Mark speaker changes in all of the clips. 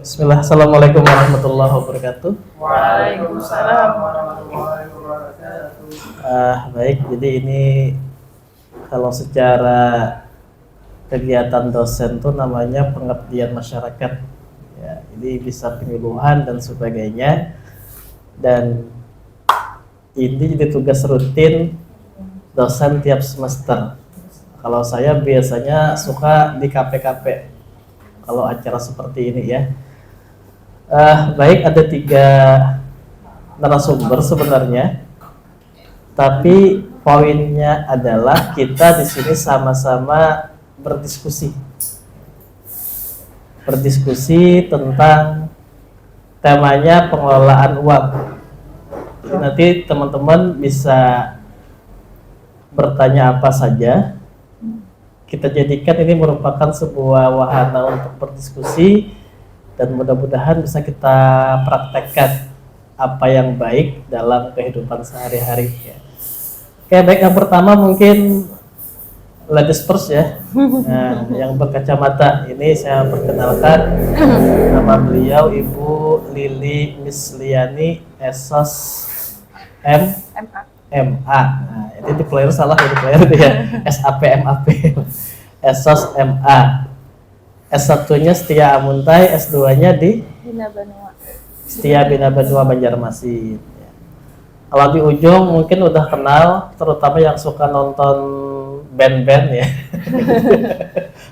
Speaker 1: Bismillah, Assalamualaikum warahmatullahi wabarakatuh.
Speaker 2: Waalaikumsalam warahmatullahi wabarakatuh.
Speaker 1: Baik, jadi ini kalau secara kegiatan dosen tuh namanya pengabdian masyarakat. Ya, ini bisa penyuluhan dan sebagainya. Dan ini jadi tugas rutin dosen tiap semester. Kalau saya biasanya suka di KP-KP kalau acara seperti ini ya. Baik, ada 3 narasumber sebenarnya, tapi poinnya adalah kita di sini sama-sama berdiskusi tentang temanya pengelolaan uang. Jadi nanti teman-teman bisa bertanya apa saja. Kita jadikan ini merupakan sebuah wahana untuk berdiskusi dan mudah-mudahan bisa kita praktekkan apa yang baik dalam kehidupan sehari-hari ya. Oke, baik, yang pertama mungkin ladies first ya. Nah, yang berkacamata ini saya perkenalkan, nama beliau Ibu Lili Misliani Esos MA. Nah, itu di player salah ya, di player itu ya. SAP MAP. Esos MA. S1-nya Setia Amuntai, S2-nya di
Speaker 2: Bina Banua.
Speaker 1: Setia Bina Banua Banjarmasin. Ya. Kalau di ujung mungkin udah kenal, terutama yang suka nonton band-band ya.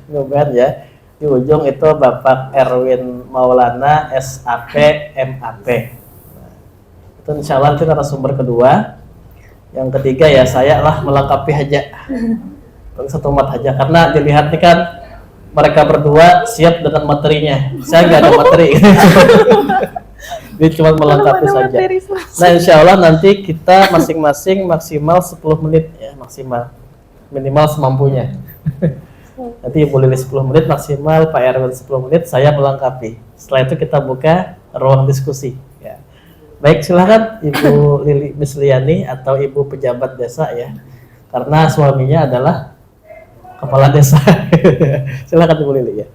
Speaker 1: Ngeband ya. Di ujung itu Bapak Erwin Maulana, SAP MAP. Nah, itu insya Allah itu narasumber kedua. Yang ketiga ya saya lah melengkapi aja. Satu mat aja karena dilihat nih kan mereka berdua siap dengan materinya. Saya nggak ada materi. Dia cuma melengkapi saja. Nah, insya Allah nanti kita masing-masing maksimal 10 menit ya, maksimal. Minimal semampunya. Nanti Ibu Lili 10 menit, maksimal Pak Erwin 10 menit, saya melengkapi. Setelah itu kita buka ruang diskusi. Ya. Baik, silakan Ibu Lili Misliani atau Ibu pejabat desa ya. Karena suaminya adalah kepala desa. Silakan Ibu Lili ya.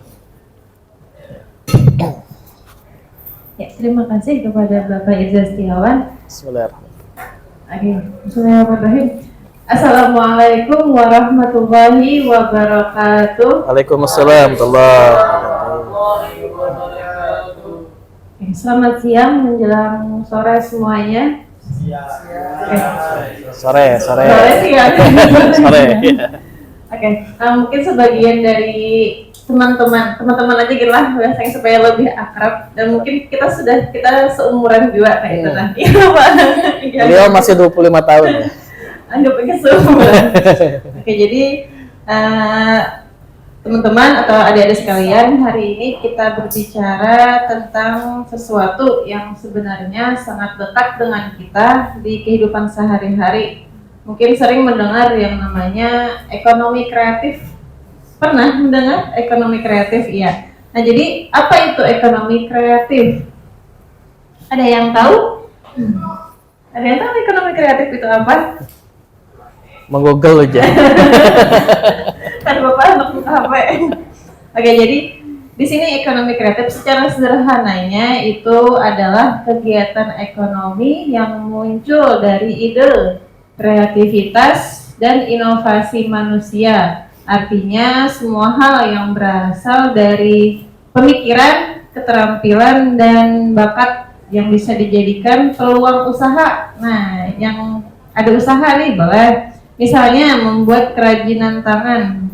Speaker 2: Ya, terima kasih kepada Bapak Irza Setiawan.
Speaker 1: Bismillahirrahmanirrahim.
Speaker 2: Bismillahirrahmanirrahim. Assalamualaikum warahmatullahi wabarakatuh.
Speaker 1: Waalaikumsalam warahmatullahi wabarakatuh.
Speaker 2: Selamat siang menjelang sore semuanya.
Speaker 1: Sore.
Speaker 2: Sore siang.
Speaker 1: Sore.
Speaker 2: Oke, mungkin sebagian dari teman-teman aja gitu lah biasanya supaya lebih akrab dan mungkin kita seumuran juga kayak itu nanti.
Speaker 1: Beliau masih 25 tahun ya.
Speaker 2: Anggapnya seumuran. Oke, jadi teman-teman atau adik-adik sekalian, hari ini kita berbicara tentang sesuatu yang sebenarnya sangat dekat dengan kita di kehidupan sehari-hari. Mungkin sering mendengar yang namanya ekonomi kreatif. Pernah mendengar ekonomi kreatif? Iya. Nah, jadi apa itu ekonomi kreatif? Ada yang tahu? Ada yang tahu ekonomi kreatif itu apa?
Speaker 1: Menggoogle aja.
Speaker 2: Kan Bapak anak buka HP. Oke, jadi di sini ekonomi kreatif secara sederhananya itu adalah kegiatan ekonomi yang muncul dari ide, kreativitas, dan inovasi manusia. Artinya semua hal yang berasal dari pemikiran, keterampilan, dan bakat yang bisa dijadikan peluang usaha. Nah, yang ada usaha nih boleh. Misalnya membuat kerajinan tangan.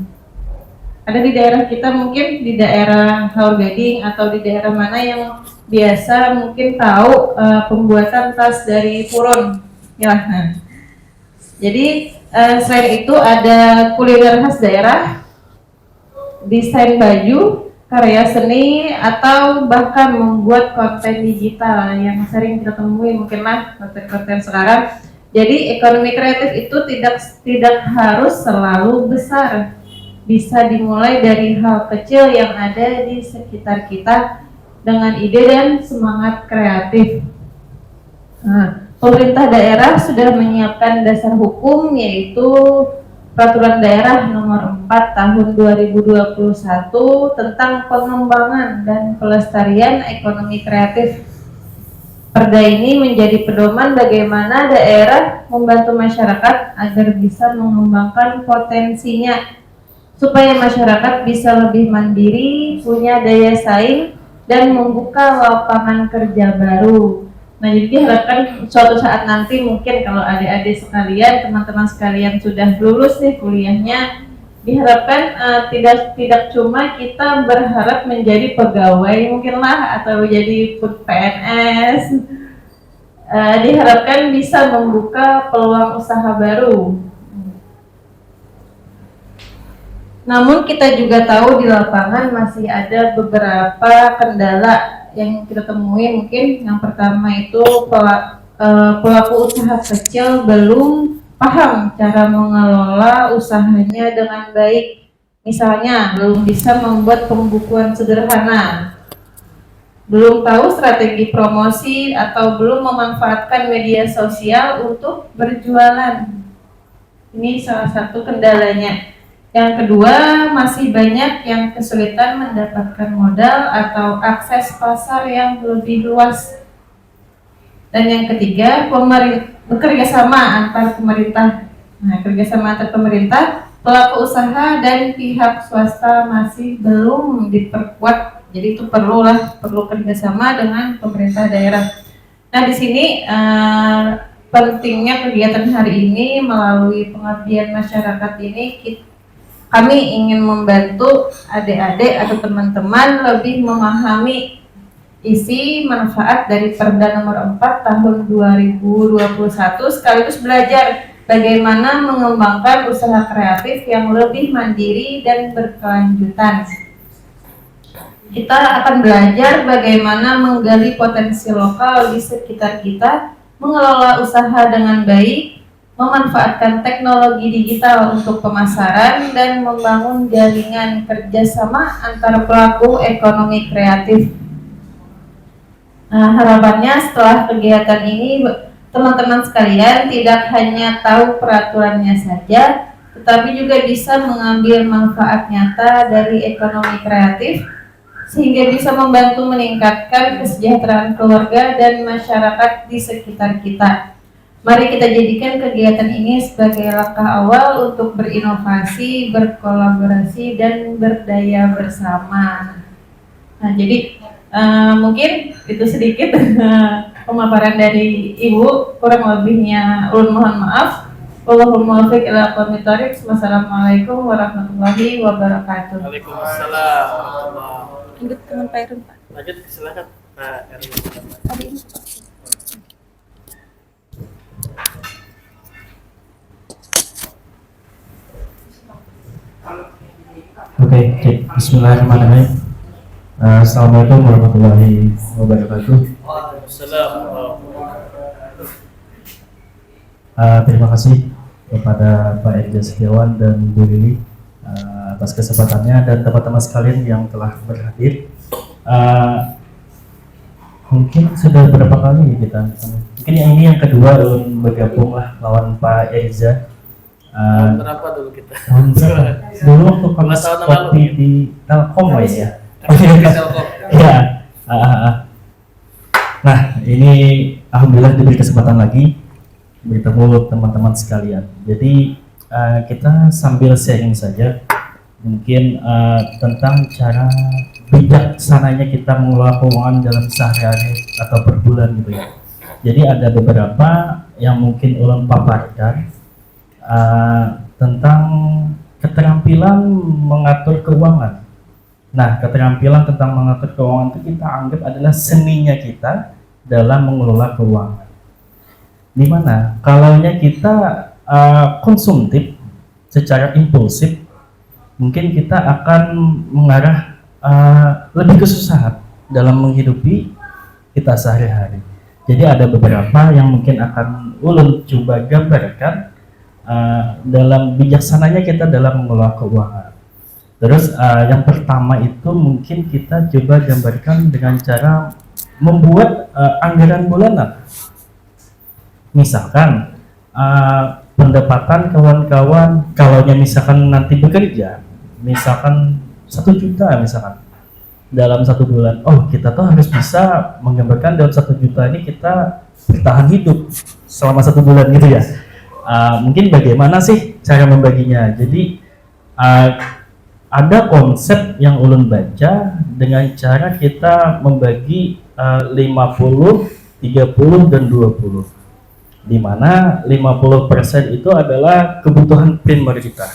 Speaker 2: Ada di daerah kita, mungkin di daerah Haur Gading atau di daerah mana yang biasa mungkin tahu pembuatan tas dari purun. Ya, nah. Jadi selain itu ada kuliner khas daerah, desain baju, karya seni, atau bahkan membuat konten digital yang sering kita temui mungkinlah konten-konten sekarang. Jadi ekonomi kreatif itu tidak harus selalu besar, bisa dimulai dari hal kecil yang ada di sekitar kita dengan ide dan semangat kreatif. Nah, pemerintah daerah sudah menyiapkan dasar hukum yaitu Peraturan Daerah Nomor 4 Tahun 2021 tentang pengembangan dan pelestarian ekonomi kreatif. Perda ini menjadi pedoman bagaimana daerah membantu masyarakat agar bisa mengembangkan potensinya, supaya masyarakat bisa lebih mandiri, punya daya saing, dan membuka lapangan kerja baru. Nah, jadi diharapkan suatu saat nanti mungkin kalau adik-adik sekalian, teman-teman sekalian sudah lulus nih kuliahnya, diharapkan tidak cuma kita berharap menjadi pegawai mungkinlah atau jadi PNS, diharapkan bisa membuka peluang usaha baru. Namun kita juga tahu di lapangan masih ada beberapa kendala yang kita temui. Mungkin yang pertama itu pelaku usaha kecil belum paham cara mengelola usahanya dengan baik. Misalnya belum bisa membuat pembukuan sederhana, belum tahu strategi promosi, atau belum memanfaatkan media sosial untuk berjualan. Ini salah satu kendalanya. Yang kedua, masih banyak yang kesulitan mendapatkan modal atau akses pasar yang lebih luas. Dan yang ketiga, kerjasama antar pemerintah. Nah, kerjasama antar pemerintah, pelaku usaha dan pihak swasta masih belum diperkuat. Jadi itu perlu kerjasama dengan pemerintah daerah. Nah, di sini pentingnya kegiatan hari ini melalui pengabdian masyarakat ini, kami ingin membantu adik-adik atau teman-teman lebih memahami isi manfaat dari Perda Nomor 4 Tahun 2021, sekaligus belajar bagaimana mengembangkan usaha kreatif yang lebih mandiri dan berkelanjutan. Kita akan belajar bagaimana menggali potensi lokal di sekitar kita, mengelola usaha dengan baik, memanfaatkan teknologi digital untuk pemasaran, dan membangun jaringan kerjasama antara pelaku ekonomi kreatif. Nah, harapannya setelah kegiatan ini teman-teman sekalian tidak hanya tahu peraturannya saja, tetapi juga bisa mengambil manfaat nyata dari ekonomi kreatif, sehingga bisa membantu meningkatkan kesejahteraan keluarga dan masyarakat di sekitar kita. Mari kita jadikan kegiatan ini sebagai langkah awal untuk berinovasi, berkolaborasi, dan berdaya bersama. Nah, jadi mungkin itu sedikit pemaparan dari Ibu. Kurang lebihnya ulun mohon maaf. Wallahul muwaffiq ila aqwamit thoriq. Wassalamualaikum warahmatullahi wabarakatuh.
Speaker 1: Waalaikumsalam.
Speaker 2: Lanjut dengan Pak Erwin, Pak.
Speaker 1: Lanjut, silakan Pak Erwin.
Speaker 2: Tadi ini, Pak.
Speaker 3: Oke, bismillahirrahmanirrahim. Assalamualaikum warahmatullahi wabarakatuh.
Speaker 1: Waalaikumsalam.
Speaker 3: Terima kasih kepada Pak Ega Setiawan dan Bu Lili atas kesempatannya, dan teman-teman sekalian yang telah berhadir. Mungkin sudah berapa kali kita, mungkin yang ini yang kedua bergabung lah lawan Pak Eza.
Speaker 1: Berapa dulu kita?
Speaker 3: Dulu waktu kami seperti di Telkom ya. Ya. Nah, ini alhamdulillah diberi kesempatan lagi bertemu teman-teman sekalian. Jadi kita sambil sharing saja, mungkin tentang cara bijaksananya kita mengelola keuangan dalam sehari-hari atau per bulan gitu ya. Jadi ada beberapa yang mungkin ulun paparkan tentang keterampilan mengatur keuangan. Nah, keterampilan tentang mengatur keuangan itu kita anggap adalah seninya kita dalam mengelola keuangan. Dimana kalaunya kita konsumtif secara impulsif, mungkin kita akan mengarah lebih kesusahan dalam menghidupi kita sehari-hari. Jadi ada beberapa yang mungkin akan ulun coba gambarkan dalam bijaksananya kita dalam mengelola keuangan. Terus yang pertama itu mungkin kita coba gambarkan dengan cara membuat anggaran bulanan. Misalkan pendapatan kawan-kawan kalau misalkan nanti bekerja, misalkan 1 juta misalkan dalam 1 bulan, oh kita tuh harus bisa menggambarkan dalam 1 juta ini kita bertahan hidup selama 1 bulan gitu ya. Mungkin bagaimana sih cara membaginya? Jadi ada konsep yang ulun baca dengan cara kita membagi 50, 30 dan 20, di mana 50% itu adalah kebutuhan primer kita.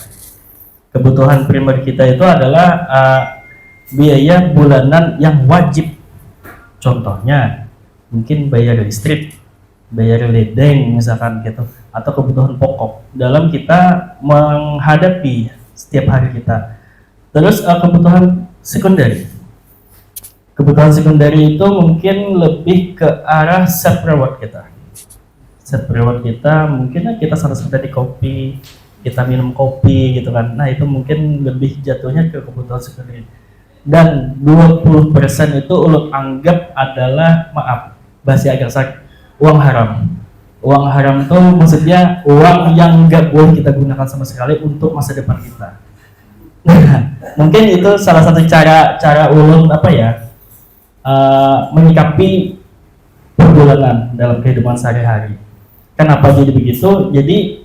Speaker 3: Kebutuhan primer kita itu adalah biaya bulanan yang wajib. Contohnya mungkin bayar listrik, bayar ledeng misalkan gitu, atau kebutuhan pokok dalam kita menghadapi setiap hari kita. Terus kebutuhan sekunder. Kebutuhan sekunder itu mungkin lebih ke arah self reward kita. Self reward kita mungkin kita santai-santai di kopi, kita minum kopi gitu kan. Nah, itu mungkin lebih jatuhnya ke kebutuhan sekunder. Dan 20% itu ulun anggap adalah, maaf, bahasa agak sakit, uang haram. Uang haram itu maksudnya uang yang nggak boleh kita gunakan sama sekali untuk masa depan kita. Nah, mungkin itu salah satu cara ulun menyikapi perbulanan dalam kehidupan sehari-hari. Kenapa jadi begitu? Jadi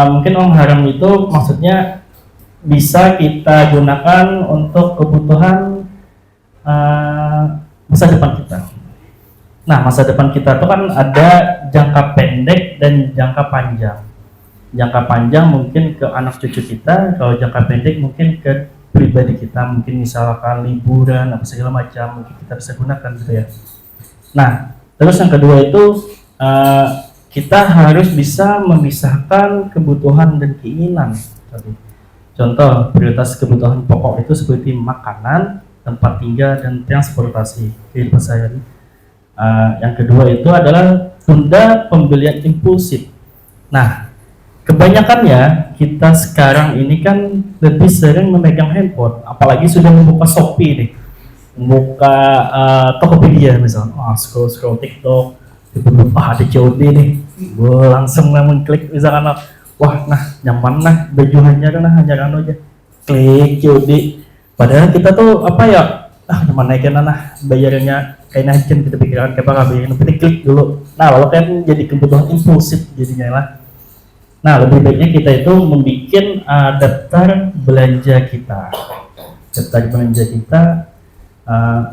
Speaker 3: mungkin uang haram itu maksudnya bisa kita gunakan untuk kebutuhan masa depan kita. Nah, masa depan kita itu kan ada jangka pendek dan jangka panjang. Jangka panjang mungkin ke anak cucu kita, kalau jangka pendek mungkin ke pribadi kita, mungkin misalkan liburan apa segala macam mungkin kita bisa gunakan gitu ya. Nah, terus yang kedua itu kita harus bisa memisahkan kebutuhan dan keinginan. Contoh, prioritas kebutuhan pokok itu seperti makanan, tempat tinggal, dan transportasi kehidupan sehari-hari. Yang kedua itu adalah tunda pembelian impulsif. Nah, kebanyakannya kita sekarang ini kan lebih sering memegang handphone, apalagi sudah membuka Shopee nih, membuka Tokopedia misalnya, scroll TikTok, ada COD nih, gue langsung klik misalkan, wah nah nyaman nah baju hanya aja, klik COD. Padahal kita tuh nyaman naikin bayarnya kayak naikin, kita pikirkan kayak apa bayarin, kita klik dulu. Nah lalu kan jadi kebutuhan impulsif jadinya lah. Nah, lebih baiknya kita itu membuat daftar belanja kita. Daftar belanja kita,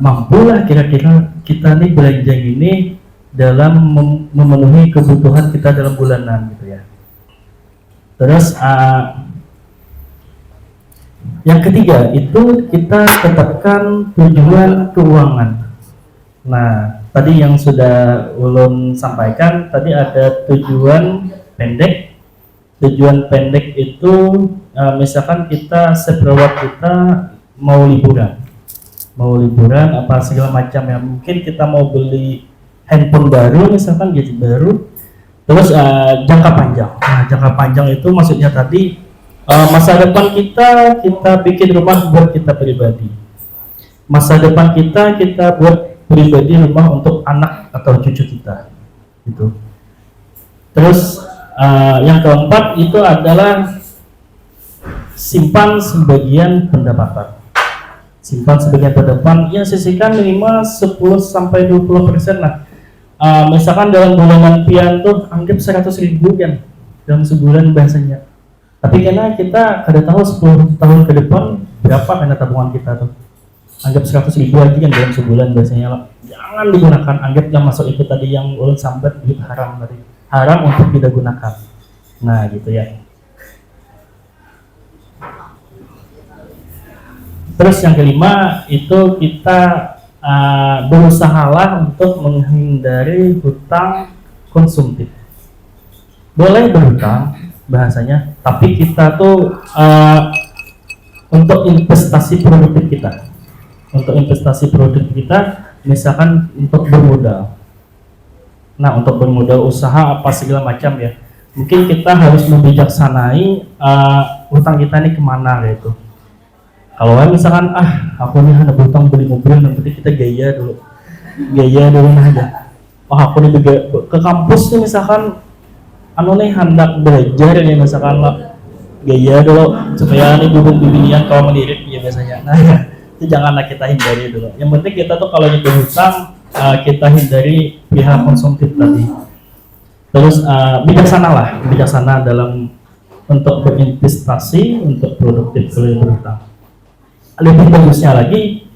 Speaker 3: mampulah kira-kira kita nih belanja ini dalam memenuhi kebutuhan kita dalam bulanan gitu ya. Terus yang ketiga itu kita tetapkan tujuan keuangan. Nah, tadi yang sudah ulun sampaikan, tadi ada tujuan pendek. Tujuan pendek itu misalkan kita self-reward kita mau liburan apa segala macam ya, mungkin kita mau beli handphone baru misalkan, gadget baru. Terus jangka panjang. Nah, jangka panjang itu maksudnya tadi masa depan kita bikin rumah buat kita pribadi. Masa depan kita buat pribadi rumah untuk anak atau cucu kita gitu. Terus yang keempat itu adalah simpan sebagian pendapatan. Simpan sebagian pendapatan, ya sisihkan minimal 10-20% lah. Misalkan dalam bulanan pian tuh anggap 100.000 kan dalam sebulan bahasanya. Tapi karena kita kada tahu 10 tahun ke depan berapa karena tabungan kita tuh. Anggap 100.000 aja kan dalam sebulan bahasanya lah. Jangan digunakan, anggaplah masuk itu tadi yang ulun sambat duit haram tadi. Haram untuk tidak gunakan. Nah gitu ya. Terus yang kelima itu kita berusahalah untuk menghindari hutang konsumtif. Boleh berhutang bahasanya, tapi kita tuh untuk investasi produktif kita. Untuk investasi produktif kita, misalkan untuk bermodal. Nah, untuk bermodal usaha apa segala macam ya, mungkin kita harus membijaksanai utang kita ini kemana gitu. Kalau misalkan aku nih ada utang beli mobil, nanti kita gaya dulu aja. Aku nih ke kampus nih misalkan anu nih hendak belajar nih misalkan lah gaya dulu supaya nih bibit-bibitian kalau melirik ya biasanya. Nah itu janganlah kita hindari dulu. Yang penting kita tuh kalau nyebut hutang kita hindari pihak konsumtif tadi. Terus bijaksana dalam untuk berinvestasi untuk produktif kalau berhutang. Lebih bagusnya lagi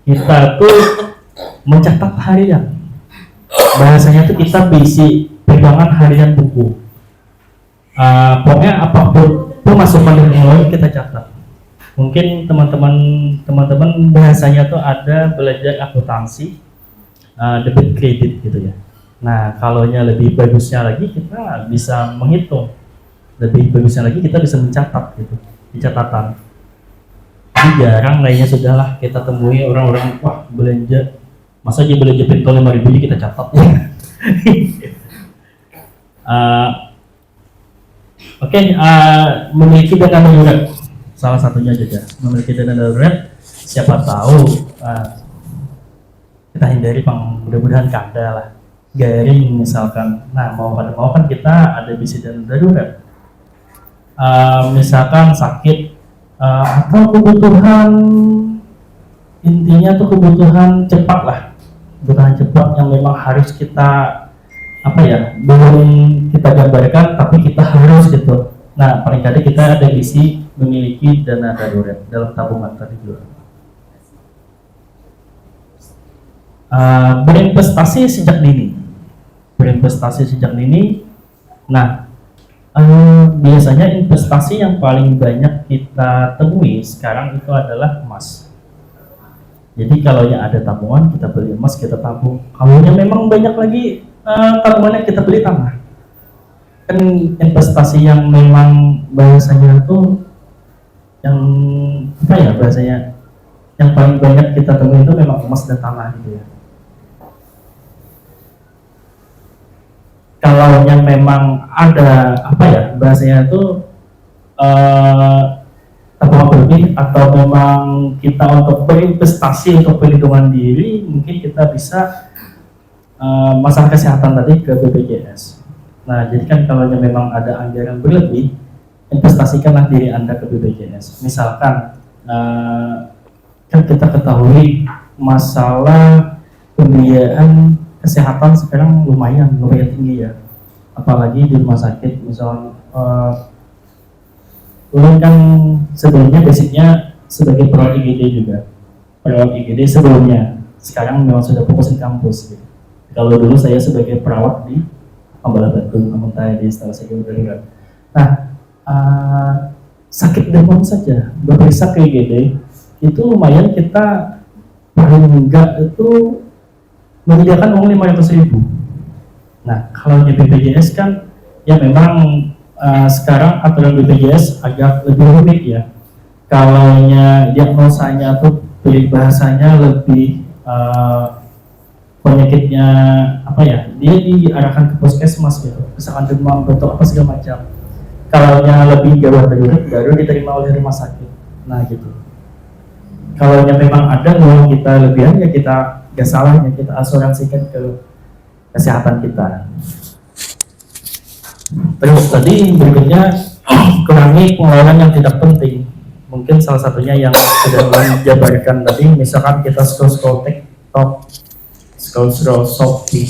Speaker 3: kita tuh mencatat harian. Bahasanya tuh kita bisi pegangan harian buku. Pokoknya apapun pemasukan dari mulai kita catat. Mungkin teman-teman bahasanya tuh ada belajar akuntansi, debit kredit gitu ya. Nah, kalaunya lebih bagusnya lagi kita bisa menghitung. Lebih bagusnya lagi kita bisa mencatat gitu di catatan. Jadi jarang lainnya sudahlah kita temui orang-orang wah belanja masa aja belanja pentol 5.000 aja kita catat ya. Oke, memiliki dana darurat salah satunya juga memiliki dana darurat. Siapa tahu kita hindari mudah-mudahan kada lah garing misalkan. Nah mau kan kita ada bisi dana darurat. Misalkan sakit atau kebutuhan intinya tuh kebutuhan cepat lah, kebutuhan cepat yang memang harus kita belum kita gambarkan tapi kita harus gitu. Nah paling kadang kita ada bisi memiliki dana darurat dalam tabungan tadi dulu. Berinvestasi sejak dini. Nah biasanya investasi yang paling banyak kita temui sekarang itu adalah emas. Jadi kalau yang ada tabungan kita beli emas, kita tabung. Kalau yang memang banyak lagi tabungannya kita beli tanah. Kan investasi yang memang bahasanya itu yang bahasanya yang paling banyak kita temui itu memang emas dan tanah gitu ya. Kalau yang memang ada bahasanya itu tabungan berlebih atau memang kita untuk berinvestasi untuk perlindungan diri, mungkin kita bisa masalah kesehatan tadi ke BPJS. Nah jadi kan kalau yang memang ada anggaran berlebih, investasikanlah diri Anda ke BPJS. Misalkan kan kita ketahui masalah pembiayaan kesehatan sekarang lumayan tinggi ya, apalagi di rumah sakit. Misalnya ulun kan sebelumnya basicnya sebagai perawat IGD juga, perawat IGD sebelumnya, sekarang memang sudah fokus di kampus gitu. Kalau dulu saya sebagai perawat di Ambala Batu, Amuntai di instalasi darurat. Nah sakit demam saja berperiksa ke IGD itu lumayan, kita paling enggak itu menyediakan uang 500.000. Nah, kalau di BPJS kan ya memang sekarang aturan BPJS agak lebih rumit ya. Kalau diagnosanya tuh bahasanya lebih penyakitnya dia diarahkan ke puskesmas gitu. Misalkan demam, batuk apa segala macam. Kalau lebih gawat baru diterima oleh rumah sakit. Nah gitu. Kalau memang ada uang kita lebihan ya kita gak salahnya kita asuransikan ke kesehatan kita. Terus tadi berikutnya kurangi pengeluaran yang tidak penting. Mungkin salah satunya yang sudah dijabarkan tadi, misalkan kita scroll TikTok, scroll Shopee,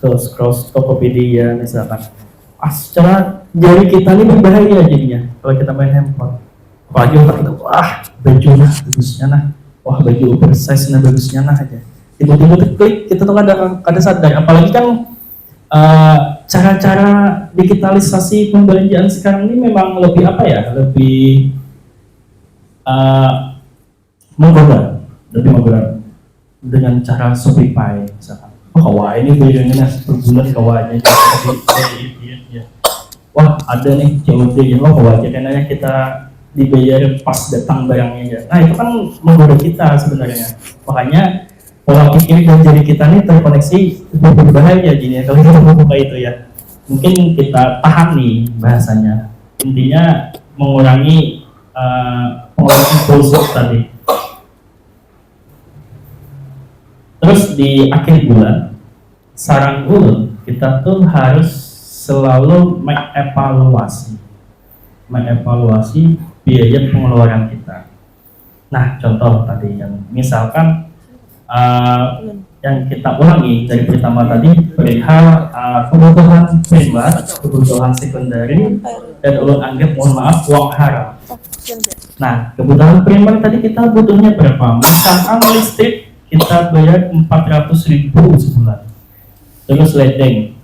Speaker 3: scroll Tokopedia misalkan. Secara jari kita ini berbahaya jadinya kalau kita main handphone. Apalagi otak kita, baju bagusnya baju oversize bagusnya aja. Tiba-tiba klik, kita tuh kada sadar. Apalagi kan cara-cara digitalisasi pembelanjaan sekarang ini memang lebih lebih menggoda dengan cara Shopify misalkan. Kawa ini bayarnya per bulan kawanya ada nih COD kawa aja karena kita dibayar pas datang barangnya ya. Nah itu kan menggoda kita sebenarnya. Makanya pola pikir dan jari kita ini terkoneksi berbahaya gini ya kalau kita membuka itu ya. Mungkin kita tahan nih bahasanya. Intinya mengurangi pengeluaran impulsif tadi. Terus di akhir bulan, saran ulun kita tuh harus selalu mengevaluasi biaya pengeluaran kita. Nah, contoh tadi yang misalkan yang kita ulangi dari pertama tadi perihal kebutuhan primer, kebutuhan sekunderi, dan ulun anggap mohon maaf uang haram. Nah, kebutuhan primer tadi kita butuhnya berapa? Misalkan listrik kita bayar 400.000 sebulan. Terus ledeng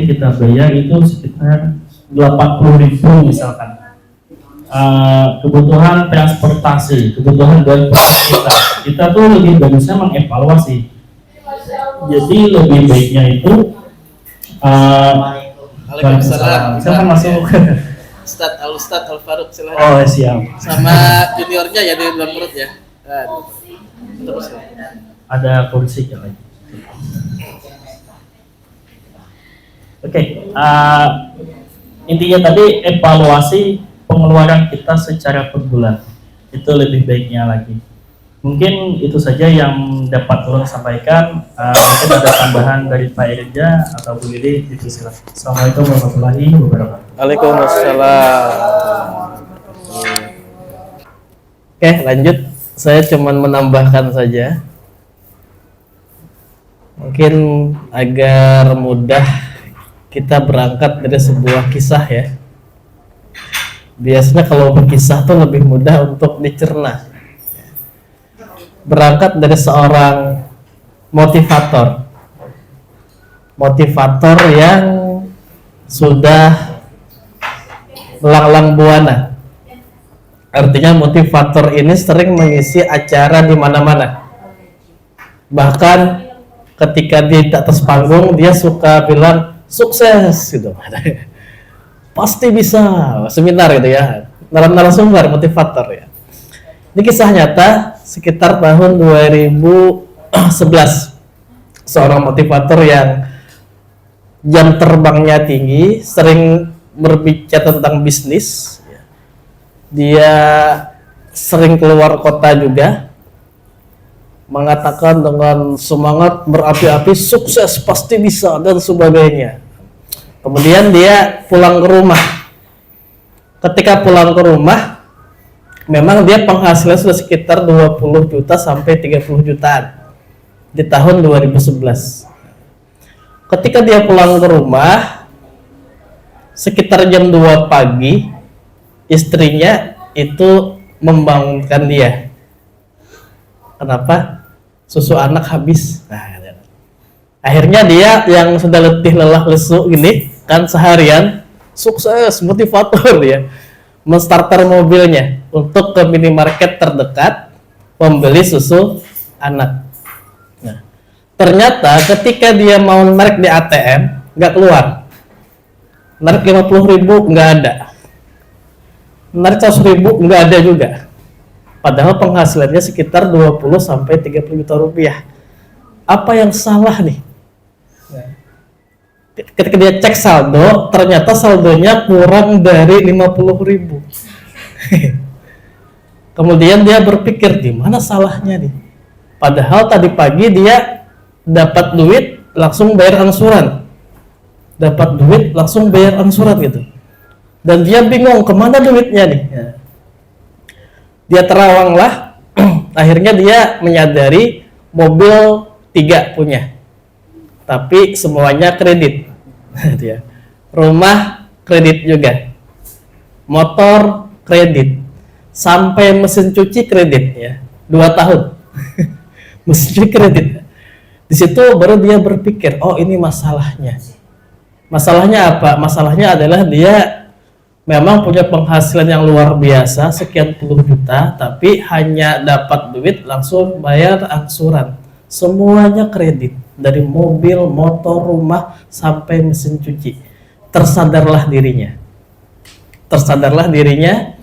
Speaker 3: kita bayar itu sekitar 80.000 misalkan. Kebutuhan transportasi, kebutuhan buat kita tuh lebih bagusnya mengevaluasi. Jadi lebih baiknya itu
Speaker 4: Waalaikumsalam.
Speaker 3: silakan masuk.
Speaker 4: Ustadz Al-Faruq silahkan.
Speaker 3: Oh siap.
Speaker 4: Sama juniornya ya di dalam perut ya. Terus
Speaker 3: Ada kursi ya lagi. Oke, intinya tadi evaluasi pengeluaran kita secara per bulan itu lebih baiknya lagi. Mungkin itu saja yang dapat ulun sampaikan. Mungkin ada tambahan dari Pak Irja atau Bu Lili, silakan. Assalamualaikum warahmatullahi wabarakatuh.
Speaker 1: Waalaikumsalam. Oke, lanjut. Saya cuman menambahkan saja. Mungkin agar mudah kita berangkat dari sebuah kisah ya. Biasanya kalau berkisah tuh lebih mudah untuk dicerna. Berangkat dari seorang motivator yang sudah melanglang buana. Artinya motivator ini sering mengisi acara di mana-mana. Bahkan ketika dia di atas panggung dia suka bilang sukses gitu. Pasti bisa, seminar gitu ya. Narasumber motivator ya. Ini kisah nyata sekitar tahun 2011. Seorang motivator yang jam terbangnya tinggi, sering berbicara tentang bisnis. Dia sering keluar kota juga, mengatakan dengan semangat berapi-api, sukses pasti bisa dan sebagainya. Kemudian dia pulang ke rumah. Ketika pulang ke rumah, memang dia penghasilan sudah sekitar 20 juta sampai 30 jutaan di tahun 2011. Ketika dia pulang ke rumah sekitar jam 2 pagi, istrinya itu membangunkan dia. Kenapa? Susu anak habis. Nah, akhirnya dia yang sudah letih lelah lesu gini kan seharian, sukses motivator ya, menstarter mobilnya untuk ke minimarket terdekat membeli susu anak. Nah, ternyata ketika dia mau narik di ATM nggak keluar, narik 50.000 nggak ada, narik 100.000 nggak ada juga, padahal penghasilannya sekitar 20 sampai 30 juta rupiah. Apa yang salah nih? Ketika dia cek saldo, ternyata saldonya kurang dari 50.000. Kemudian dia berpikir, di mana salahnya nih? Padahal tadi pagi dia dapat duit langsung bayar angsuran, gitu. Dan dia bingung kemana duitnya nih? Dia terawang lah. Akhirnya dia menyadari mobil 3 punya, tapi semuanya kredit. Rumah kredit juga, motor kredit, sampai mesin cuci kredit ya, 2 tahun. Mesin cuci kredit. Di situ baru dia berpikir, oh ini masalahnya. Masalahnya apa? Masalahnya adalah dia memang punya penghasilan yang luar biasa, sekian puluh juta, tapi hanya dapat duit langsung bayar angsuran. Semuanya kredit, dari mobil, motor, rumah, sampai mesin cuci. Tersadarlah dirinya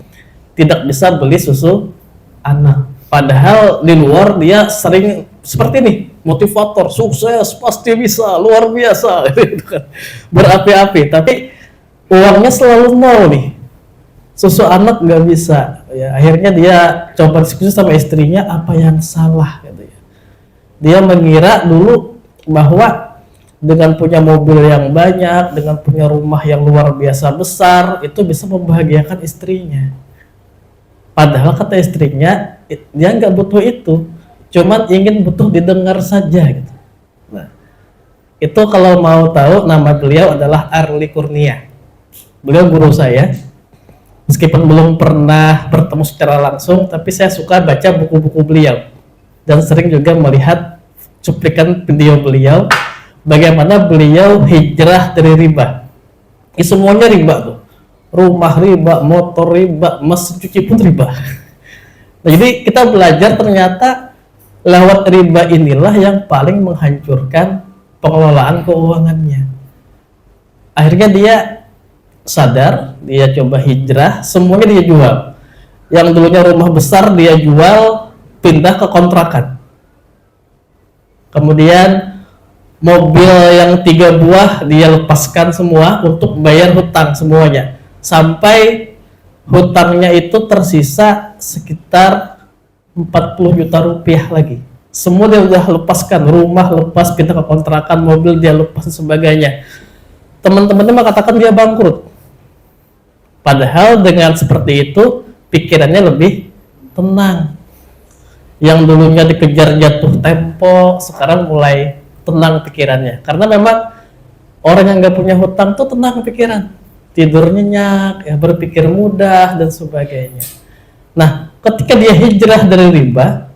Speaker 1: tidak bisa beli susu anak. Padahal di luar dia sering seperti ini, motivator, sukses, pasti bisa, luar biasa, gitu kan. Berapi-api, tapi uangnya selalu nol nih. Susu anak nggak bisa. Ya, akhirnya dia coba diskusi sama istrinya, apa yang salah, gitu ya. Dia mengira dulu bahwa dengan punya mobil yang banyak, dengan punya rumah yang luar biasa besar, itu bisa membahagiakan istrinya. Padahal kata istrinya, dia nggak butuh itu, cuman ingin butuh didengar saja gitu. Nah, itu kalau mau tahu, nama beliau adalah Arli Kurnia. Beliau guru saya. Meskipun belum pernah bertemu secara langsung, tapi saya suka baca buku-buku beliau dan sering juga melihat cuplikan video beliau, bagaimana beliau hijrah dari riba. Semuanya riba tuh, rumah riba, motor riba, mesin cuci pun riba. Nah, jadi kita belajar ternyata lewat riba inilah yang paling menghancurkan pengelolaan keuangannya. Akhirnya dia sadar, dia coba hijrah, semuanya dia jual. Yang dulunya rumah besar dia jual, pindah ke kontrakan. Kemudian mobil yang 3 buah dia lepaskan semua untuk bayar hutang semuanya. Sampai hutangnya itu tersisa sekitar 40 juta rupiah lagi. Semua dia udah lepaskan, rumah lepas, pindah ke kontrakan, mobil dia lepas dan sebagainya. Teman-temannya mengatakan dia bangkrut. Padahal dengan seperti itu pikirannya lebih tenang. Yang dulunya dikejar jatuh tempo, sekarang mulai tenang pikirannya. Karena memang orang yang nggak punya hutang tuh tenang pikiran, tidur nyenyak, ya, berpikir mudah dan sebagainya. Nah, ketika dia hijrah dari riba,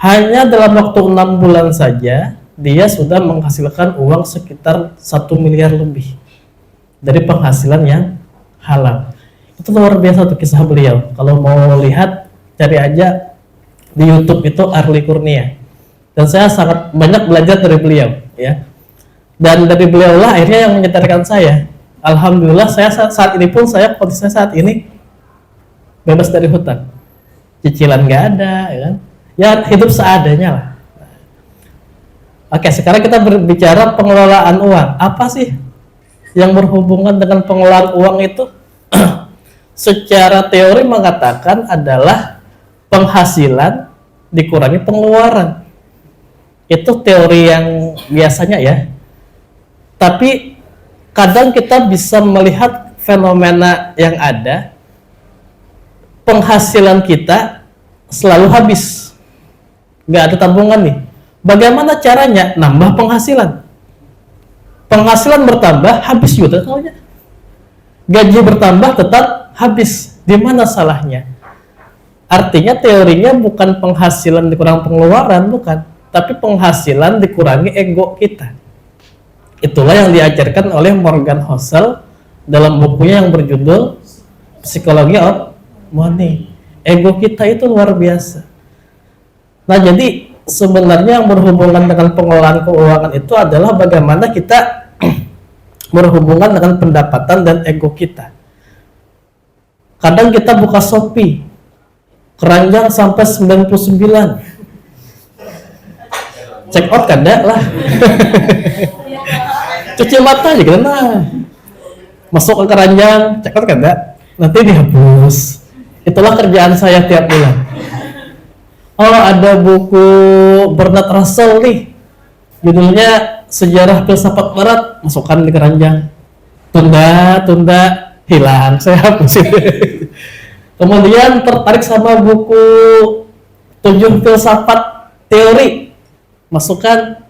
Speaker 1: hanya dalam waktu 6 bulan saja dia sudah menghasilkan uang sekitar 1 miliar lebih dari penghasilan yang halal. Itu luar biasa tuh kisah beliau. Kalau mau lihat, cari aja di YouTube itu Arli Kurnia. Dan saya sangat banyak belajar dari beliau, ya. Dan dari beliau lah akhirnya yang menyadarkan saya. Alhamdulillah saya saat ini pun kondisi saya saat ini bebas dari hutang. Cicilan nggak ada, ya kan? Ya hidup seadanya lah. Oke, sekarang kita berbicara pengelolaan uang. Apa sih yang berhubungan dengan pengelolaan uang itu? Secara teori mengatakan adalah penghasilan dikurangi pengeluaran. Itu teori yang biasanya ya. Tapi kadang kita bisa melihat fenomena yang ada, penghasilan kita selalu habis. Nggak ada tabungan nih. Bagaimana caranya nambah penghasilan? Penghasilan bertambah, habis juga soalnya. Gaji bertambah, tetap habis. Di mana salahnya? Artinya teorinya bukan penghasilan dikurangi pengeluaran, bukan. Tapi penghasilan dikurangi ego kita. Itulah yang diajarkan oleh Morgan Housel dalam bukunya yang berjudul Psychology of Money. Ego kita itu luar biasa. Nah, jadi sebenarnya yang berhubungan dengan pengelolaan keuangan itu adalah bagaimana kita berhubungan dengan pendapatan dan ego kita. Kadang kita buka Shopee, keranjang sampai 99. Check out kada lah. Cuci mata aja gitu, nah. Masuk ke keranjang, check out kada, nanti dihapus. Itulah kerjaan saya tiap bulan. Oh, ada buku Bernard Russell nih, judulnya Sejarah Filsafat Barat, masukkan di keranjang. Tunda, hilang, saya hapus. Kemudian tertarik sama buku 7 Filsafat Teori, masukkan,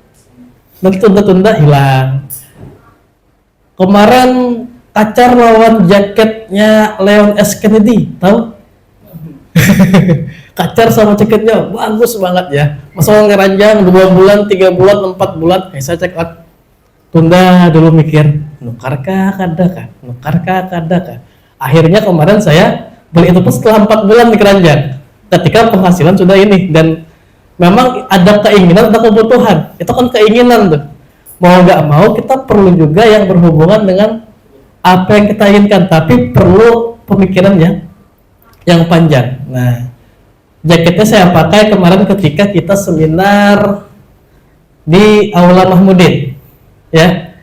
Speaker 1: nanti tunda, hilang. Kemarin Kacar lawan jaketnya Leon S. Kennedy, tahu? Kacar sama jaketnya bagus banget ya. Masuk keranjang 2 bulan, 3 bulan, 4 bulan, saya cek out. Tunda dulu mikir, nukarkah kadakah? Akhirnya kemarin saya beli itu pun setelah 4 bulan di keranjang. Ketika penghasilan sudah ini, dan memang ada keinginan, ada kebutuhan. Itu kan keinginan tuh. Mau nggak mau kita perlu juga yang berhubungan dengan apa yang kita inginkan, tapi perlu pemikiran yang panjang. Nah, jaketnya saya pakai kemarin ketika kita seminar di Aula Mahmudin, ya.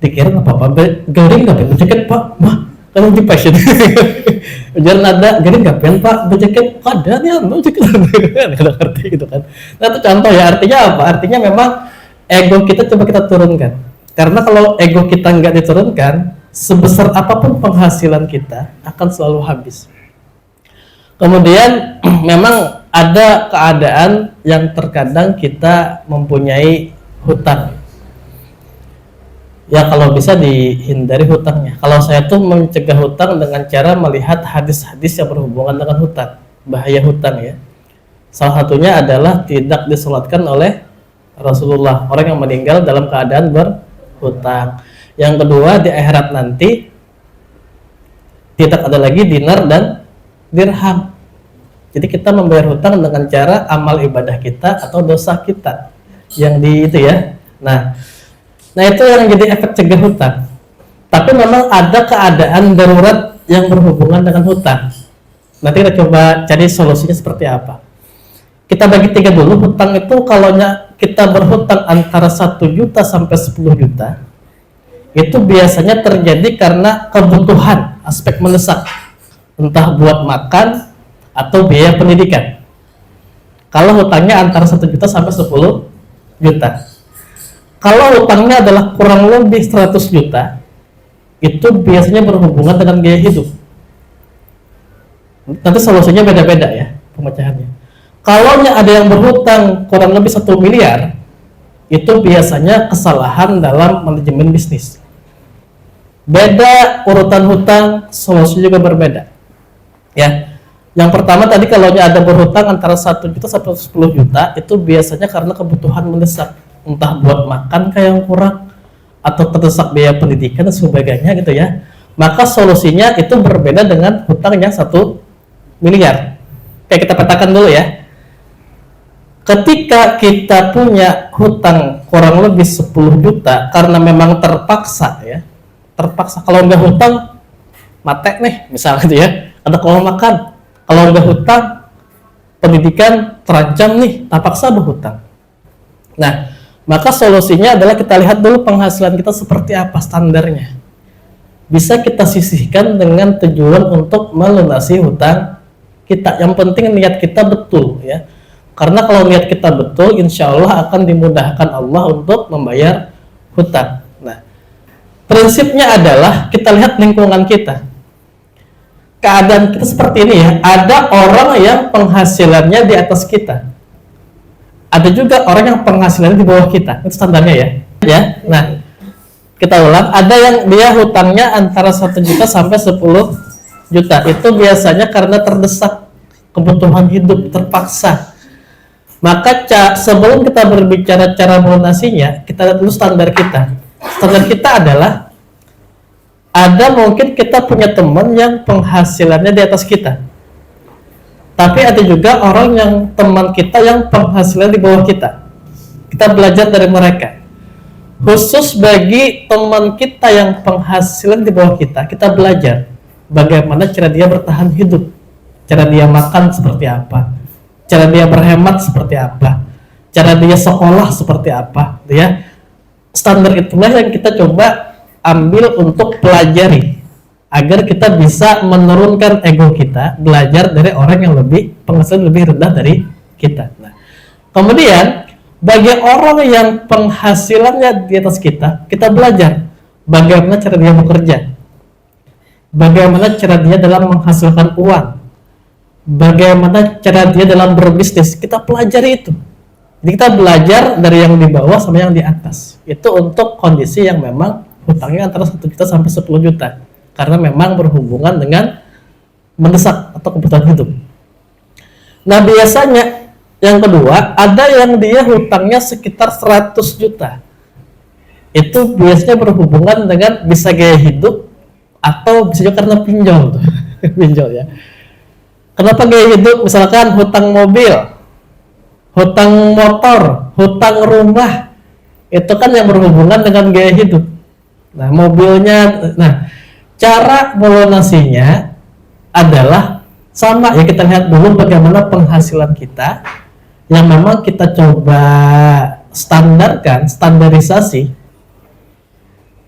Speaker 1: Dikira apa garing nggak pengen jaket pak, mah kalau di fashion. Jangan ada garing nggak pengen pak berjaket, ada nih mau jaket, nggak ngerti gitu kan. Nah itu contoh ya, artinya apa? Artinya memang ego kita coba kita turunkan. Karena kalau ego kita nggak diturunkan, sebesar apapun penghasilan kita akan selalu habis. Kemudian memang ada keadaan yang terkadang kita mempunyai hutang. Ya kalau bisa dihindari hutangnya. Kalau saya tuh mencegah hutang dengan cara melihat hadis-hadis yang berhubungan dengan hutang, bahaya hutang ya. Salah satunya adalah tidak disolatkan oleh Rasulullah, orang yang meninggal dalam keadaan berhutang. Yang kedua, di akhirat nanti tidak ada lagi dinar dan dirham. Jadi kita membayar hutang dengan cara amal ibadah kita atau dosa kita yang di itu ya. Nah itu yang jadi efek cegah hutang. Tapi memang ada keadaan darurat yang berhubungan dengan hutang. Nanti kita coba cari solusinya seperti apa. Kita bagi 3 dulu. Hutang itu kalau kita berhutang antara 1 juta sampai 10 juta, itu biasanya terjadi karena kebutuhan, aspek mendesak, entah buat makan atau biaya pendidikan. Kalau hutangnya antara 1 juta sampai 10 juta. Kalau hutangnya adalah kurang lebih 100 juta, itu biasanya berhubungan dengan gaya hidup. Nanti solusinya beda-beda ya pemecahannya. Kalau ada yang berhutang kurang lebih 1 miliar, itu biasanya kesalahan dalam manajemen bisnis. Beda urutan hutang, solusinya juga berbeda. Ya. Yang pertama tadi kalau ada berhutang antara 1 juta sampai 10 juta, itu biasanya karena kebutuhan mendesak, entah buat makan kayak yang kurang atau terdesak biaya pendidikan dan sebagainya gitu ya. Maka solusinya itu berbeda dengan hutang yang 1 miliar. Kayak kita petakan dulu ya. Ketika kita punya hutang kurang lebih 10 juta karena memang terpaksa ya. Terpaksa, kalau nggak hutang mate nih misalnya gitu ya. Ada kalau makan, kalau nggak hutang pendidikan terancam nih, terpaksa berhutang. Nah, maka solusinya adalah kita lihat dulu penghasilan kita seperti apa standarnya. Bisa kita sisihkan dengan tujuan untuk melunasi hutang kita. Yang penting niat kita betul ya. Karena kalau niat kita betul, insya Allah akan dimudahkan Allah untuk membayar hutang. Nah, prinsipnya adalah kita lihat lingkungan kita. Keadaan kita seperti ini ya. Ada orang yang penghasilannya di atas kita. Ada juga orang yang penghasilannya di bawah kita. Itu standarnya ya. Nah, kita ulang. Ada yang dia hutangnya antara 1 juta sampai 10 juta. Itu biasanya karena terdesak kebutuhan hidup terpaksa. Maka sebelum kita berbicara cara melunasinya, kita lihat dulu standar kita. Standar kita adalah ada mungkin kita punya teman yang penghasilannya di atas kita. Tapi ada juga orang yang teman kita yang penghasilan di bawah kita. Kita belajar dari mereka. Khusus bagi teman kita yang penghasilan di bawah kita, kita belajar bagaimana cara dia bertahan hidup, cara dia makan seperti apa, cara dia berhemat seperti apa, cara dia sekolah seperti apa, ya. Standar itulah yang kita coba ambil untuk pelajari agar kita bisa menurunkan ego kita, belajar dari orang yang lebih penghasilan lebih rendah dari kita. Nah, kemudian bagi orang yang penghasilannya di atas kita, kita belajar bagaimana cara dia bekerja, bagaimana cara dia dalam menghasilkan uang, bagaimana cara dia dalam berbisnis. Kita pelajari itu. Jadi kita belajar dari yang di bawah sama yang di atas. Itu untuk kondisi yang memang hutangnya antara 1 juta sampai 10 juta. Karena memang berhubungan dengan mendesak atau kebutuhan hidup. Nah, biasanya yang kedua, ada yang dia hutangnya sekitar 100 juta. Itu biasanya berhubungan dengan bisa gaya hidup atau bisa juga karena pinjol. Pinjol ya. Kenapa gaya hidup? Misalkan hutang mobil, hutang motor, hutang rumah. Itu kan yang berhubungan dengan gaya hidup. Nah, mobilnya, cara melunasinya adalah sama ya, kita lihat dulu bagaimana penghasilan kita yang memang kita coba standarisasi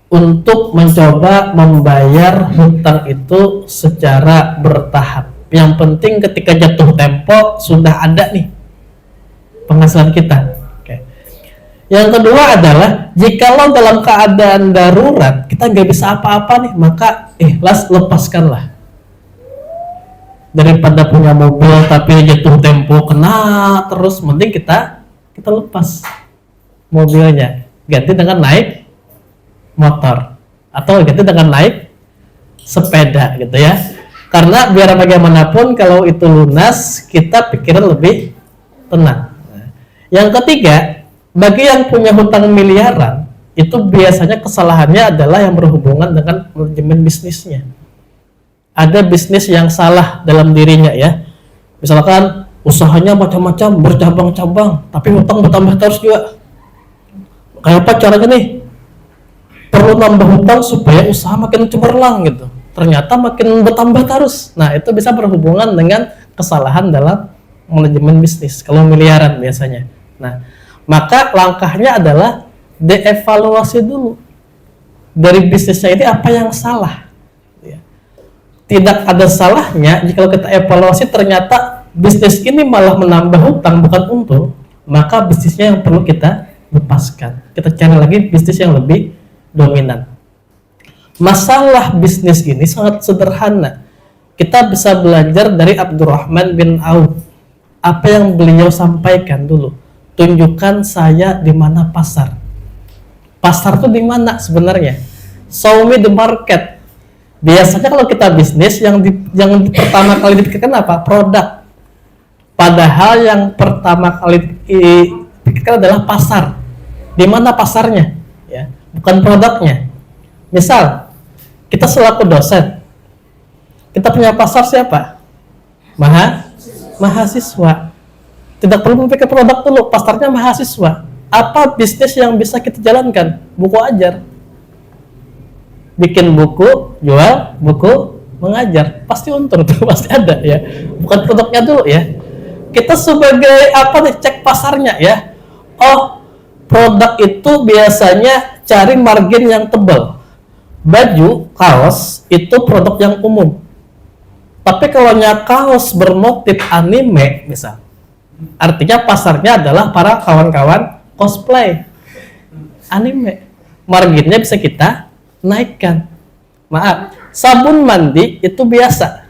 Speaker 1: untuk mencoba membayar hutang itu secara bertahap. Yang penting ketika jatuh tempo sudah ada nih penghasilan kita. Oke. Yang kedua adalah jikalau dalam keadaan darurat kita nggak bisa apa-apa nih, maka ikhlas lepaskanlah. Daripada punya mobil tapi jatuh tempo kena terus, mending kita lepas mobilnya, ganti dengan naik motor atau ganti dengan naik sepeda gitu ya. Karena biar bagaimanapun kalau itu lunas kita pikiran lebih tenang. Yang ketiga, bagi yang punya hutang miliaran, itu biasanya kesalahannya adalah yang berhubungan dengan manajemen bisnisnya. Ada bisnis yang salah dalam dirinya ya. Misalkan usahanya macam-macam, bercabang-cabang, tapi hutang bertambah terus juga. Kayak apa caranya nih? Perlu nambah hutang supaya usaha makin cemerlang gitu. Ternyata makin bertambah terus. Nah, itu bisa berhubungan dengan kesalahan dalam manajemen bisnis. Kalau miliaran biasanya. Nah, maka langkahnya adalah dievaluasi dulu dari bisnisnya ini apa yang salah. Tidak ada salahnya jika kita evaluasi ternyata bisnis ini malah menambah hutang bukan untung, maka bisnisnya yang perlu kita lepaskan. Kita cari lagi bisnis yang lebih dominan. Masalah bisnis ini sangat sederhana. Kita bisa belajar dari Abdurrahman bin Auf. Apa yang beliau sampaikan dulu? Tunjukkan saya di mana pasar. Pasar itu di mana sebenarnya? Show me the market. Biasanya kalau kita bisnis yang pertama kali dipikirkan apa? Produk. Padahal yang pertama kali dipikirkan adalah pasar. Di mana pasarnya? Ya, bukan produknya. Misal, kita selaku dosen, kita punya pasar siapa? Mahasiswa. Tidak perlu memikir produk dulu, pasarnya mahasiswa. Apa bisnis yang bisa kita jalankan? Buku ajar. Bikin buku, jual buku, mengajar. Pasti untung tuh, pasti ada ya. Bukan produknya dulu ya. Kita sebagai apa nih, cek pasarnya ya. Oh, produk itu biasanya cari margin yang tebal. Baju, kaos itu produk yang umum. Tapi kalau kaos bermotif anime misal, artinya pasarnya adalah para kawan-kawan cosplay anime. Marginnya bisa kita naikkan. Maaf, sabun mandi itu biasa.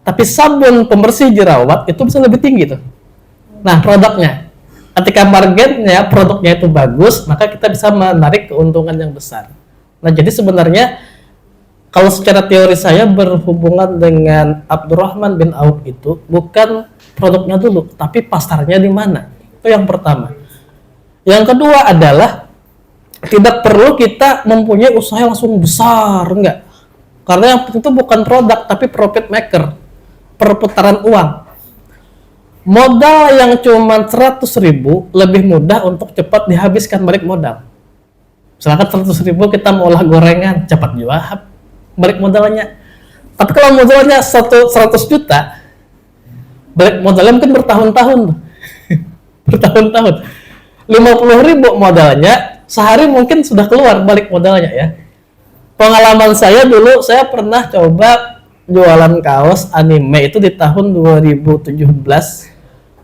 Speaker 1: Tapi sabun pembersih jerawat itu bisa lebih tinggi tuh. Nah, produknya. Ketika marginnya, produknya itu bagus, maka kita bisa menarik keuntungan yang besar. Nah, jadi sebenarnya kalau secara teori saya berhubungan dengan Abdurrahman bin Auf itu bukan produknya dulu, tapi pasarnya di mana. Itu yang pertama. Yang kedua adalah tidak perlu kita mempunyai usaha yang langsung besar, enggak. Karena yang penting itu bukan produk, tapi profit maker, perputaran uang. Modal yang cuma 100.000 lebih mudah untuk cepat dihabiskan balik modal. Misalkan 100.000 kita mau olah gorengan, cepat jual, balik modalnya. Tapi kalau modalnya 100 juta, balik modalnya mungkin bertahun-tahun. Bertahun-tahun. 50.000 modalnya, sehari mungkin sudah keluar balik modalnya ya. Pengalaman saya dulu, saya pernah coba jualan kaos anime itu di tahun 2017.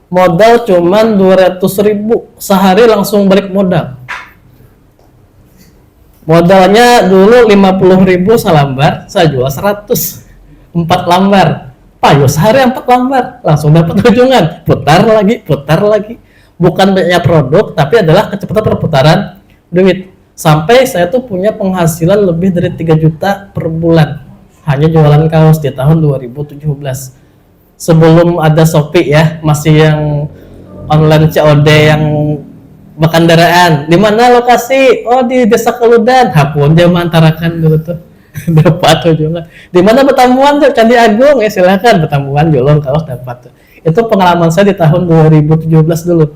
Speaker 1: Modal cuman 200.000, sehari langsung balik modal. Modalnya dulu 50.000 selembar, saya jual 100, 4 lembar. Payu sehari 4 lembar, langsung dapat ujungan. Putar lagi. Bukan banyak produk, tapi adalah kecepatan perputaran duit. Sampai saya tuh punya penghasilan lebih dari 3 juta per bulan. Hanya jualan kaos di tahun 2017. Sebelum ada Shopee ya, masih yang online COD yang Bakandaraan. Di mana lokasi? Oh, di Desa Keludan. Hapun dia mantarakan dulu tuh. Dapat ujungan. Di mana Betambuan tuh? Candi Agung. Ya silakan Betambuan jualan kaos dapat tuh. Itu pengalaman saya di tahun 2017 dulu.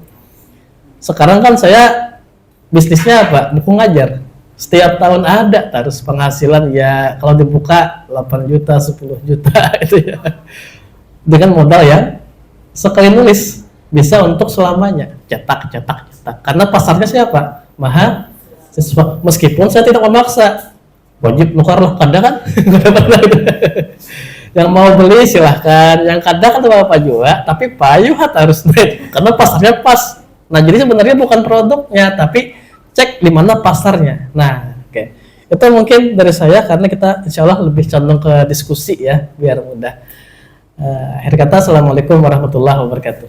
Speaker 1: Sekarang kan saya bisnisnya apa? Buku ngajar. Setiap tahun ada terus penghasilan ya kalau dibuka 8 juta, 10 juta itu ya. Dengan modal yang sekali nulis bisa untuk selamanya. Cetak. Karena pasarnya siapa? Mahasiswa. Meskipun saya tidak memaksa. Wajib nukarlah kadang kan. Yang mau beli silahkan. Yang kadang kan Bapak juga, tapi payuhat harus naik. Karena pasarnya pas. Nah, jadi sebenarnya bukan produknya, tapi cek di mana pasarnya. Nah, oke. Itu mungkin dari saya karena kita insya Allah lebih condong ke diskusi ya, biar mudah. Akhir kata, Assalamualaikum warahmatullahi wabarakatuh.